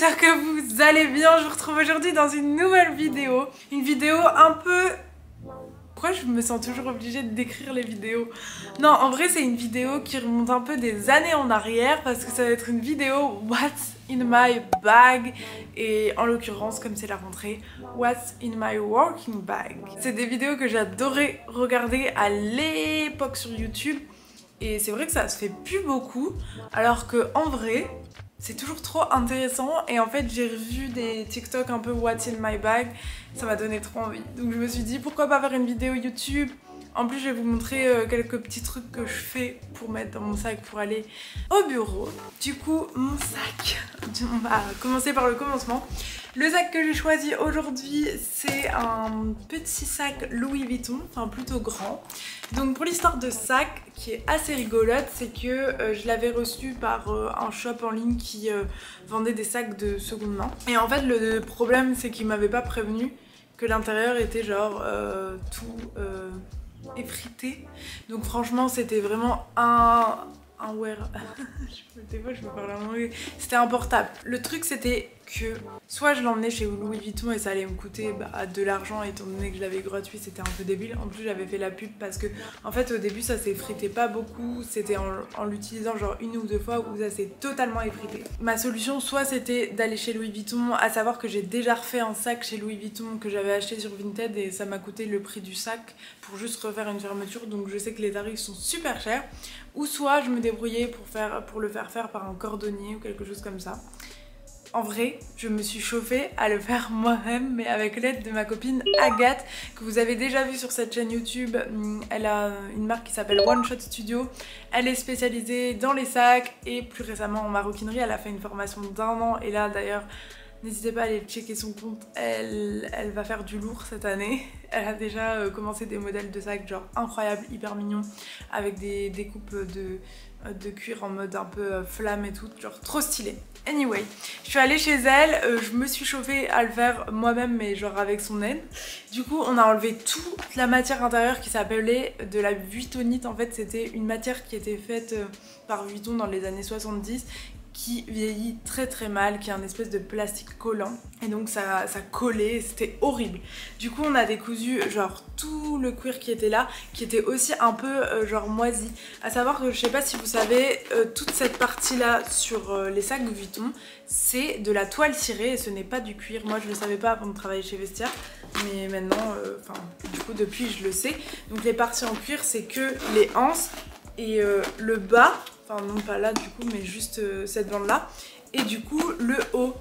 j'espère que vous allez bien. Je vous retrouve aujourd'hui dans une nouvelle vidéo. Une vidéo un peu... Pourquoi je me sens toujours obligée de décrire les vidéos? Non, en vrai c'est une vidéo qui remonte un peu des années en arrière parce que ça va être une vidéo What's in my bag, et en l'occurrence, comme c'est la rentrée, What's in my working bag. C'est des vidéos que j'adorais regarder à l'époque sur YouTube et c'est vrai que ça se fait plus beaucoup, alors que en vrai c'est toujours trop intéressant. Et en fait j'ai revu des TikTok un peu What's in my bag, ça m'a donné trop envie, donc je me suis dit pourquoi pas faire une vidéo YouTube. En plus je vais vous montrer quelques petits trucs que je fais pour mettre dans mon sac pour aller au bureau. Du coup mon sac, on va commencer par le commencement. Le sac que j'ai choisi aujourd'hui, c'est un petit sac Louis Vuitton, enfin plutôt grand. Donc pour l'histoire de sac qui est assez rigolote, c'est que je l'avais reçu par un shop en ligne qui vendait des sacs de seconde main. Et en fait le problème c'est qu'il m'avait pas prévenu que l'intérieur était genre tout effrité. Donc franchement c'était vraiment un wear. Des fois je me parle en anglais. C'était un portable. Le truc c'était que soit je l'emmenais chez Louis Vuitton et ça allait me coûter de l'argent étant donné que je l'avais gratuit, c'était un peu débile. En plus j'avais fait la pub parce que en fait au début ça s'effritait pas beaucoup, c'était en l'utilisant genre une ou deux fois où ça s'est totalement effrité. Ma solution soit c'était d'aller chez Louis Vuitton, à savoir que j'ai déjà refait un sac chez Louis Vuitton que j'avais acheté sur Vinted et ça m'a coûté le prix du sac pour juste refaire une fermeture, donc je sais que les tarifs sont super chers. Ou soit je me débrouillais pour le faire par un cordonnier ou quelque chose comme ça. En vrai, je me suis chauffée à le faire moi-même, mais avec l'aide de ma copine Agathe, que vous avez déjà vue sur cette chaîne YouTube. Elle a une marque qui s'appelle One Shot Studio. Elle est spécialisée dans les sacs et plus récemment en maroquinerie. Elle a fait une formation d'1 an et là d'ailleurs, n'hésitez pas à aller checker son compte, elle va faire du lourd cette année. Elle a déjà commencé des modèles de sacs genre incroyables, hyper mignons, avec des découpes de cuir en mode un peu flamme et tout, genre trop stylé. Anyway, je suis allée chez elle, je me suis chauffée à le faire moi-même mais genre avec son aide. Du coup on a enlevé toute la matière intérieure qui s'appelait de la vuittonite. En fait c'était une matière qui était faite par Vuitton dans les années 70, qui vieillit très très mal, qui est un espèce de plastique collant et donc ça collait, c'était horrible. Du coup on a décousu genre tout le cuir qui était là, qui était aussi un peu genre moisi. À savoir que je sais pas si vous savez, toute cette partie là sur les sacs Vuitton, c'est de la toile cirée et ce n'est pas du cuir. Moi je le savais pas avant de travailler chez Vestiaire, mais maintenant, du coup depuis je le sais. Donc les parties en cuir c'est que les anses et le bas, enfin non pas là du coup mais juste cette bande là, et du coup le haut.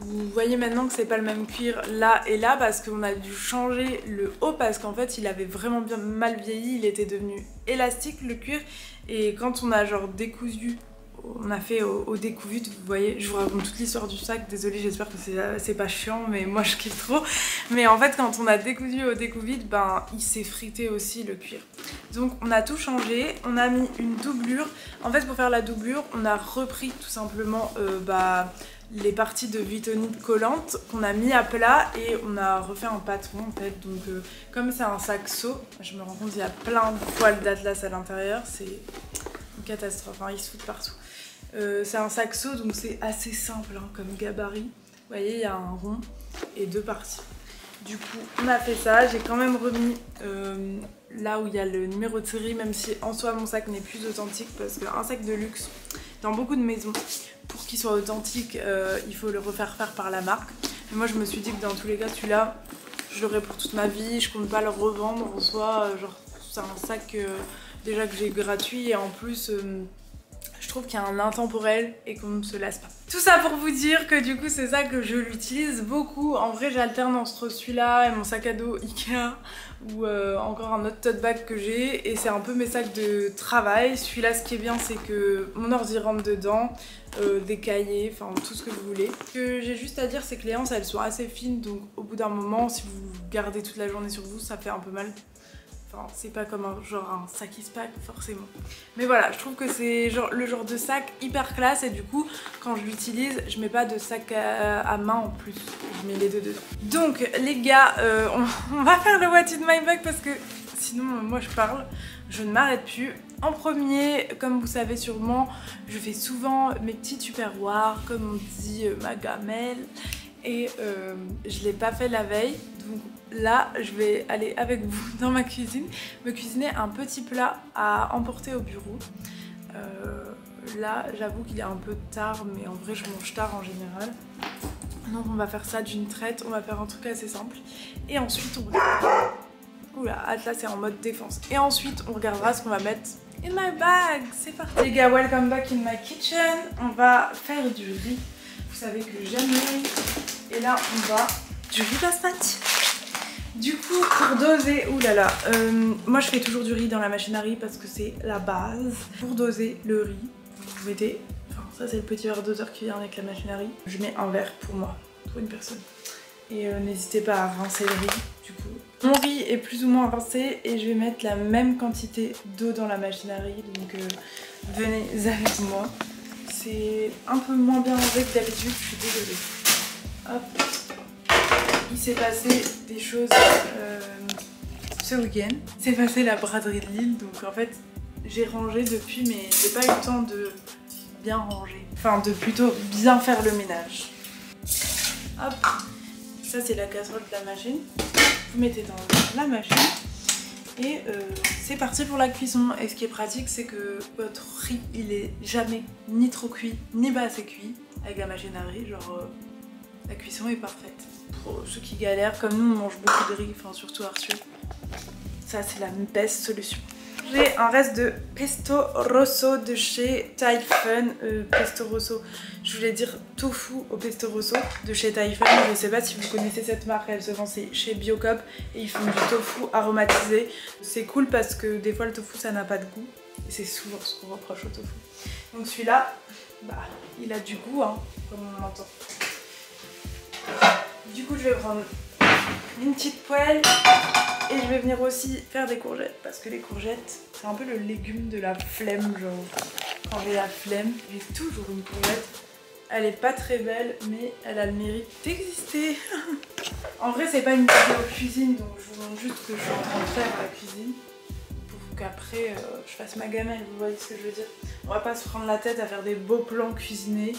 Vous voyez maintenant que c'est pas le même cuir là et là parce qu'on a dû changer le haut parce qu'en fait il avait vraiment bien mal vieilli, il était devenu élastique le cuir, et quand on a genre décousu, on a fait au découvite, vous voyez, je vous raconte toute l'histoire du sac, désolée, j'espère que c'est pas chiant mais moi je kiffe trop. Mais en fait quand on a décousu au découvite, ben il s'est frité aussi le cuir. Donc on a tout changé, on a mis une doublure. En fait pour faire la doublure, on a repris tout simplement les parties de vuittonite collante qu'on a mis à plat et on a refait un patron en fait. Donc comme c'est un sac seau, je me rends compte qu'il y a plein de poils d'atlas à l'intérieur, c'est une catastrophe, hein, ils se foutent partout. C'est un sac seau donc c'est assez simple hein, comme gabarit. Vous voyez, il y a un rond et deux parties. Du coup on a fait ça, j'ai quand même remis là où il y a le numéro de série, même si en soi mon sac n'est plus authentique parce qu'un sac de luxe dans beaucoup de maisons, pour qu'il soit authentique, il faut le refaire faire par la marque. Et moi je me suis dit que dans tous les cas celui-là je l'aurai pour toute ma vie, je compte pas le revendre en soi, genre c'est un sac déjà que j'ai gratuit et en plus je trouve qu'il y a un intemporel et qu'on ne se lasse pas. Tout ça pour vous dire que du coup c'est ça que je l'utilise beaucoup. En vrai j'alterne entre celui-là et mon sac à dos Ikea ou encore un autre tote bag que j'ai, et c'est un peu mes sacs de travail. Celui-là ce qui est bien c'est que mon ordi rentre dedans, des cahiers, enfin tout ce que vous voulez. Ce que j'ai juste à dire c'est que les anses elles sont assez fines, donc au bout d'un moment si vous gardez toute la journée sur vous ça fait un peu mal. Enfin, c'est pas comme un sac qui se pack forcément. Mais voilà, je trouve que c'est le genre de sac hyper classe et du coup, quand je l'utilise, je mets pas de sac à main en plus. Je mets les deux dedans. Donc les gars, on va faire le What's in my bag parce que sinon moi je parle, je ne m'arrête plus. En premier, comme vous savez sûrement, je fais souvent mes petits tupperwares, comme on dit ma gamelle, et je l'ai pas fait la veille, donc là je vais aller avec vous dans ma cuisine, me cuisiner un petit plat à emporter au bureau. Là j'avoue qu'il est un peu tard, mais en vrai je mange tard en général. Donc on va faire ça d'une traite, on va faire un truc assez simple. Et ensuite on va... Oula, Atlas est en mode défense. Et ensuite on regardera ce qu'on va mettre in my bag. C'est parti les gars, welcome back in my kitchen. On va faire du riz. Vous savez que j'aime le riz. Et là on va... du riz basmati. Du coup pour doser, oulala, moi je fais toujours du riz dans la machine à riz parce que c'est la base. Pour doser le riz, vous mettez... Enfin, ça c'est le petit verre doseur qui vient avec la machine à riz. Je mets un verre pour moi, pour une personne. Et n'hésitez pas à rincer le riz, du coup. Mon riz est plus ou moins rincé et je vais mettre la même quantité d'eau dans la machine à riz. Donc venez avec moi. C'est un peu moins bien rangé que d'habitude, je suis désolée. Hop. Il s'est passé des choses ce week-end. C'est passé la braderie de Lille, donc en fait j'ai rangé depuis mais j'ai pas eu le temps de bien ranger. Enfin de plutôt bien faire le ménage. Hop, ça c'est la casserole de la machine. Vous mettez dans la machine et c'est parti pour la cuisson. Et ce qui est pratique c'est que votre riz il est jamais ni trop cuit ni pas assez cuit avec la machine à riz, genre la cuisson est parfaite. Pour ceux qui galèrent, comme nous on mange beaucoup de riz, enfin surtout Arthur, ça c'est la best solution. J'ai un reste de pesto rosso de chez Thai-Fun. Pesto rosso, je voulais dire tofu au pesto rosso de chez Thai-Fun. Je ne sais pas si vous connaissez cette marque, elle se vend chez Biocop et ils font du tofu aromatisé. C'est cool parce que des fois le tofu ça n'a pas de goût et c'est souvent ce qu'on reproche au tofu. Donc celui-là, bah, il a du goût hein, comme on l'entend. Du coup je vais prendre une petite poêle et je vais venir aussi faire des courgettes parce que les courgettes c'est un peu le légume de la flemme, genre quand j'ai la flemme j'ai toujours une courgette. Elle est pas très belle mais elle a le mérite d'exister. En vrai c'est pas une vidéo cuisine donc je vous montre juste ce que je suis en train de faire à la cuisine pour qu'après je fasse ma gamelle, vous voyez ce que je veux dire. On va pas se prendre la tête à faire des beaux plans cuisinés.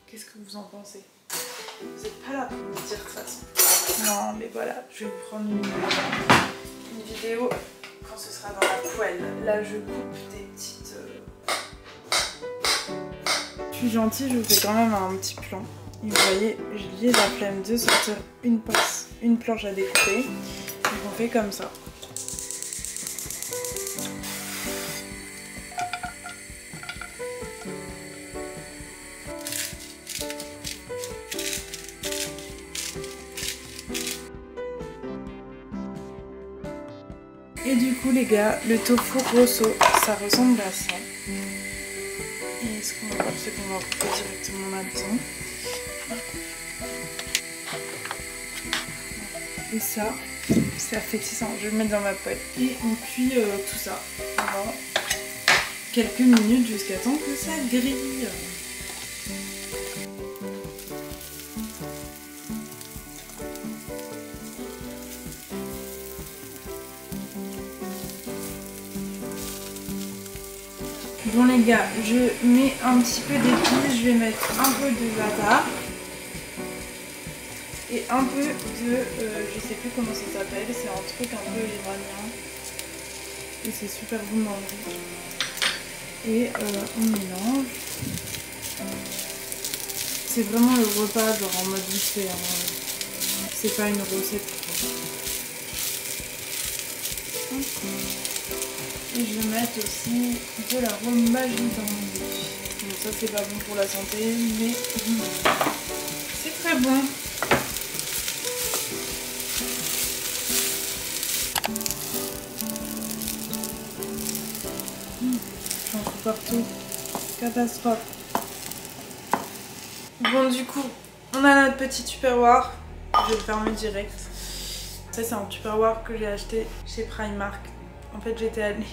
Qu'est-ce que vous en pensez? Vous n'êtes pas là pour me dire de toute façon. Non mais voilà, je vais vous prendre une vidéo quand ce sera dans la poêle. Là je coupe des petites... Je suis gentille, je vous fais quand même un petit plan. Et vous voyez, j'ai la flemme de sortir une planche à découper. Donc on fait comme ça. Et du coup les gars, le tofu rosso, ça ressemble à ça. Et ce qu'on va faire, c'est qu'on va couper directement là-dedans. Et ça, c'est appétissant. Je vais le mettre dans ma poêle. Et on cuit tout ça pendant quelques minutes jusqu'à temps que ça grille. Bon les gars, je mets un petit peu d'épices, je vais mettre un peu de za'atar et un peu de, je sais plus comment ça s'appelle, c'est un truc un peu iranien et c'est super bon dans le riz. Et on mélange. C'est vraiment le repas genre en mode vite fait, hein. C'est pas une recette. Et je vais mettre aussi de l'arôme magique dans mon riz. Donc ça c'est pas bon pour la santé, mais c'est très bon. J'en trouve partout. Catastrophe. Bon du coup, on a notre petit tupperware. Je vais le fermer direct. Ça c'est un tupperware que j'ai acheté chez Primark. En fait j'étais allée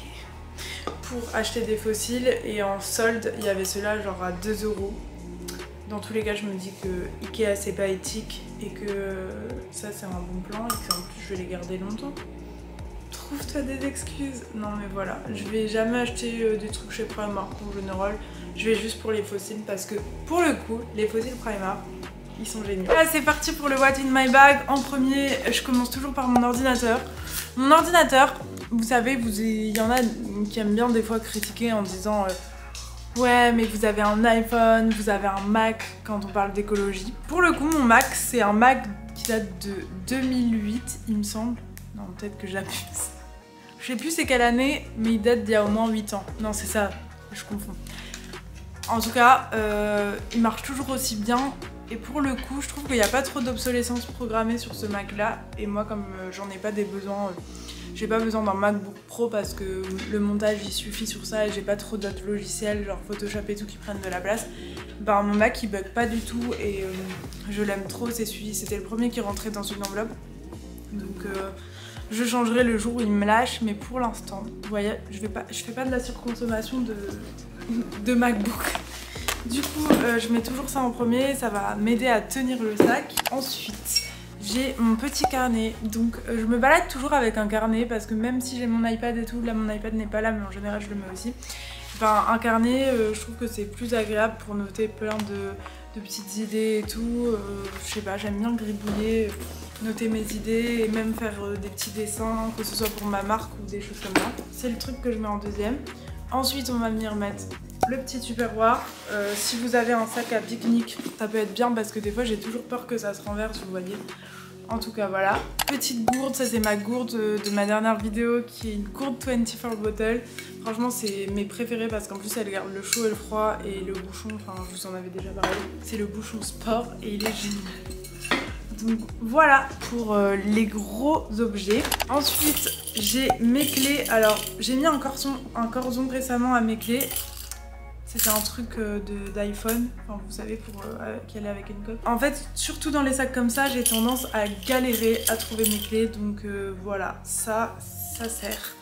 pour acheter des fossiles et en solde il y avait ceux-là genre à 2 €. Dans tous les cas je me dis que Ikea c'est pas éthique et que ça c'est un bon plan et qu'en plus je vais les garder longtemps. Trop trouve-toi des excuses. Non mais voilà, je vais jamais acheter des trucs chez Primark en général. Je vais juste pour les fossiles parce que pour le coup, les fossiles Primark, ils sont géniaux. Là c'est parti pour le What in my bag. En premier, je commence toujours par mon ordinateur. Mon ordinateur, vous savez, il y en a qui aiment bien des fois critiquer en disant ouais mais vous avez un iPhone, vous avez un Mac quand on parle d'écologie. Pour le coup mon Mac c'est un Mac qui date de 2008 il me semble. Non peut-être que j'abuse. Je sais plus c'est quelle année mais il date d'il y a au moins 8 ans. Non c'est ça, je confonds. En tout cas il marche toujours aussi bien et pour le coup je trouve qu'il n'y a pas trop d'obsolescence programmée sur ce Mac là et moi comme j'en ai pas des besoins j'ai pas besoin d'un MacBook Pro parce que le montage il suffit sur ça et j'ai pas trop d'autres logiciels genre Photoshop et tout qui prennent de la place. Bah mon Mac il bug pas du tout et je l'aime trop, c'était le premier qui rentrait dans une enveloppe. Donc je changerai le jour où il me lâche mais pour l'instant, vous voyez, je fais pas de la surconsommation de MacBook. Du coup je mets toujours ça en premier, ça va m'aider à tenir le sac. Ensuite j'ai mon petit carnet, donc je me balade toujours avec un carnet parce que même si j'ai mon iPad et tout, là mon iPad n'est pas là mais en général je le mets aussi. Enfin, un carnet, je trouve que c'est plus agréable pour noter plein de petites idées et tout. Je sais pas, j'aime bien gribouiller, noter mes idées et même faire des petits dessins, que ce soit pour ma marque ou des choses comme ça. C'est le truc que je mets en deuxième. Ensuite on va venir mettre le petit tupperware. Si vous avez un sac à pique-nique, ça peut être bien parce que des fois j'ai toujours peur que ça se renverse, vous voyez. En tout cas voilà. Petite gourde, ça c'est ma gourde de ma dernière vidéo qui est une gourde 24 bottle. Franchement c'est mes préférés parce qu'en plus elle garde le chaud et le froid et le bouchon, enfin je vous en avais déjà parlé. C'est le bouchon sport et il est génial. Donc voilà pour les gros objets. Ensuite j'ai mes clés. Alors j'ai mis un cordon récemment à mes clés. C'était un truc d'iPhone, enfin, vous savez, pour qu'elle est avec une coque. En fait, surtout dans les sacs comme ça, j'ai tendance à galérer à trouver mes clés. Donc voilà, ça sert.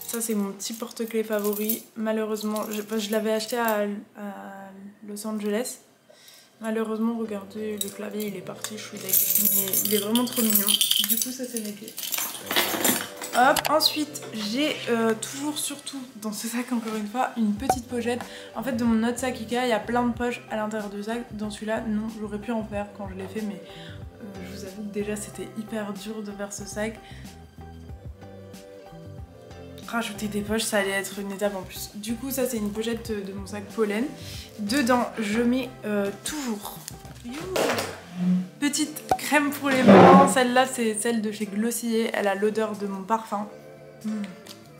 Ça, c'est mon petit porte-clés favori. Malheureusement, je l'avais acheté à Los Angeles. Malheureusement, regardez, le clavier, il est parti, je suis deg. Mais il est vraiment trop mignon. Du coup, ça, c'est mes clés. Hop, ensuite j'ai toujours surtout dans ce sac encore une fois une petite pochette. En fait dans mon autre sac Ikea il y a plein de poches à l'intérieur du sac. Dans celui-là non, j'aurais pu en faire quand je l'ai fait mais je vous avoue que déjà c'était hyper dur de faire ce sac. Rajouter des poches ça allait être une étape en plus. Du coup ça c'est une pochette de mon sac pollen. Dedans je mets toujours petite crème pour les mains, celle-là c'est celle de chez Glossier, elle a l'odeur de mon parfum.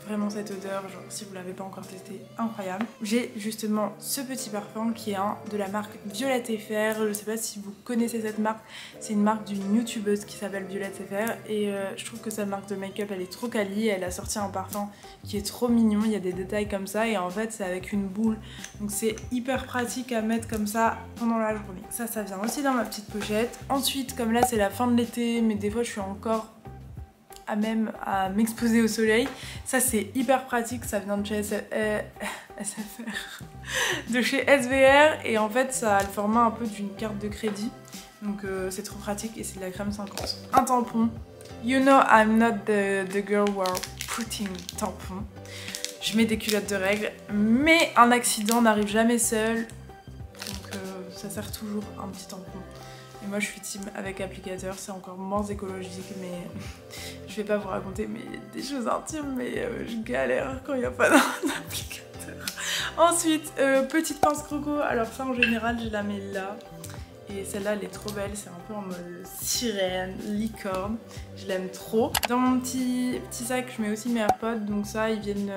Vraiment cette odeur, genre si vous l'avez pas encore testé, incroyable. J'ai justement ce petit parfum qui est de la marque Violette FR, je sais pas si vous connaissez cette marque, c'est une marque d'une youtubeuse qui s'appelle Violette FR et je trouve que sa marque de make-up elle est trop quali, elle a sorti un parfum qui est trop mignon, il y a des détails comme ça et en fait c'est avec une boule, donc c'est hyper pratique à mettre comme ça pendant la journée. Ça vient aussi dans ma petite pochette. Ensuite comme là c'est la fin de l'été mais des fois je suis encore à m'exposer au soleil. Ça c'est hyper pratique, ça vient de chez de chez SVR et en fait ça a le format un peu d'une carte de crédit. Donc c'est trop pratique et c'est de la crème 50. Un tampon. You know I'm not the girl who are putting tampon. Je mets des culottes de règles mais un accident n'arrive jamais seul. Donc ça sert toujours un petit tampon. Et moi je suis team avec applicateur, c'est encore moins écologique mais je vais pas vous raconter des choses intimes mais je galère quand il n'y a pas d'applicateur. Ensuite, petite pince croco, alors ça en général je la mets là. Et celle-là elle est trop belle, c'est un peu en mode sirène, licorne, je l'aime trop. Dans mon petit sac je mets aussi mes AirPods, donc ça ils viennent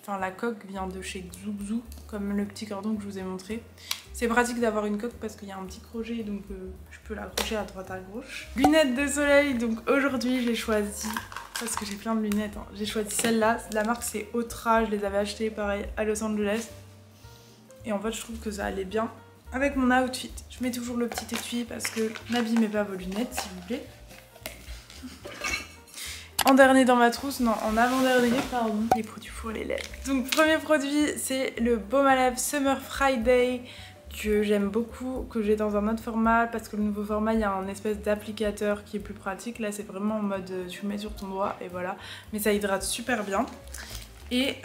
enfin la coque vient de chez Zouzou, comme le petit cordon que je vous ai montré. C'est pratique d'avoir une coque parce qu'il y a un petit crochet donc je peux l'accrocher à droite à gauche. Lunettes de soleil, donc aujourd'hui j'ai choisi, parce que j'ai plein de lunettes, hein. J'ai choisi celle-là, la marque c'est Otra, je les avais achetées pareil à Los Angeles. Et en fait je trouve que ça allait bien avec mon outfit. Je mets toujours le petit étui parce que n'abîmez pas vos lunettes s'il vous plaît. En dernier dans ma trousse, non, en avant-dernier, pardon, les produits pour les lèvres. Donc premier produit, c'est le baume à lèvres Summer Friday que j'aime beaucoup, que j'ai dans un autre format parce que le nouveau format il y a un espèce d'applicateur qui est plus pratique. Là c'est vraiment en mode tu le mets sur ton doigt et voilà, mais ça hydrate super bien. Et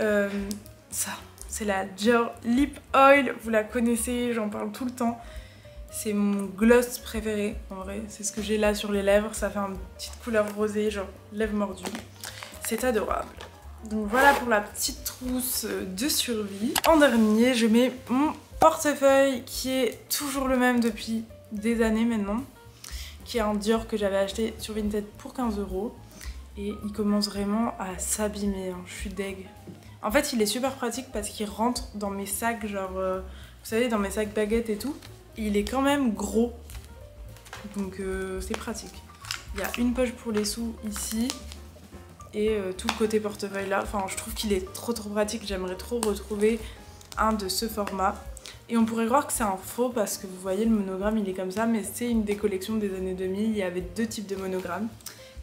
ça, c'est la Dior Lip Oil, vous la connaissez, j'en parle tout le temps. C'est mon gloss préféré en vrai, c'est ce que j'ai là sur les lèvres, ça fait une petite couleur rosée genre lèvres mordues. C'est adorable. Donc voilà pour la petite trousse de survie. En dernier, je mets mon portefeuille qui est toujours le même depuis des années maintenant, qui est un Dior que j'avais acheté sur Vinted pour 15 €. Et il commence vraiment à s'abîmer, hein. Je suis deg. En fait, il est super pratique parce qu'il rentre dans mes sacs, genre, vous savez, dans mes sacs baguettes et tout. Et il est quand même gros, donc c'est pratique. Il y a une poche pour les sous ici. Et tout le côté portefeuille là, enfin je trouve qu'il est trop pratique, j'aimerais trop retrouver un de ce format. Et on pourrait croire que c'est un faux parce que vous voyez le monogramme il est comme ça, mais c'est une des collections des années 2000, il y avait 2 types de monogrammes.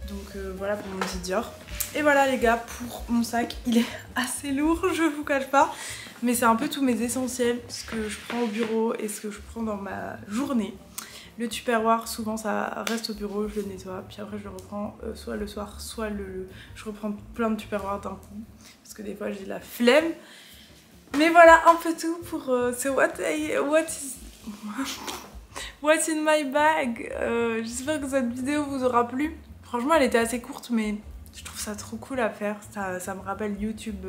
Donc voilà pour mon petit Dior. Et voilà les gars pour mon sac, il est assez lourd, je vous cache pas. Mais c'est un peu tous mes essentiels, ce que je prends au bureau et ce que je prends dans ma journée. Le tupperware, souvent ça reste au bureau, je le nettoie, puis après je le reprends soit le soir, soit je reprends plein de tupperware d'un coup, parce que des fois j'ai la flemme. Mais voilà, un peu tout pour ce What's in my bag. J'espère que cette vidéo vous aura plu. Franchement elle était assez courte, mais je trouve ça trop cool à faire, ça me rappelle YouTube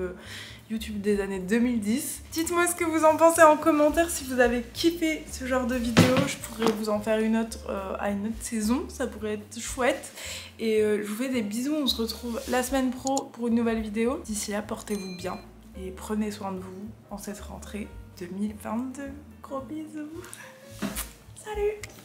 des années 2010. Dites-moi ce que vous en pensez en commentaire si vous avez kiffé ce genre de vidéo. Je pourrais vous en faire une autre à une autre saison, ça pourrait être chouette. Et je vous fais des bisous, on se retrouve la semaine pro pour une nouvelle vidéo. D'ici là, portez-vous bien et prenez soin de vous en cette rentrée 2022. Gros bisous. Salut!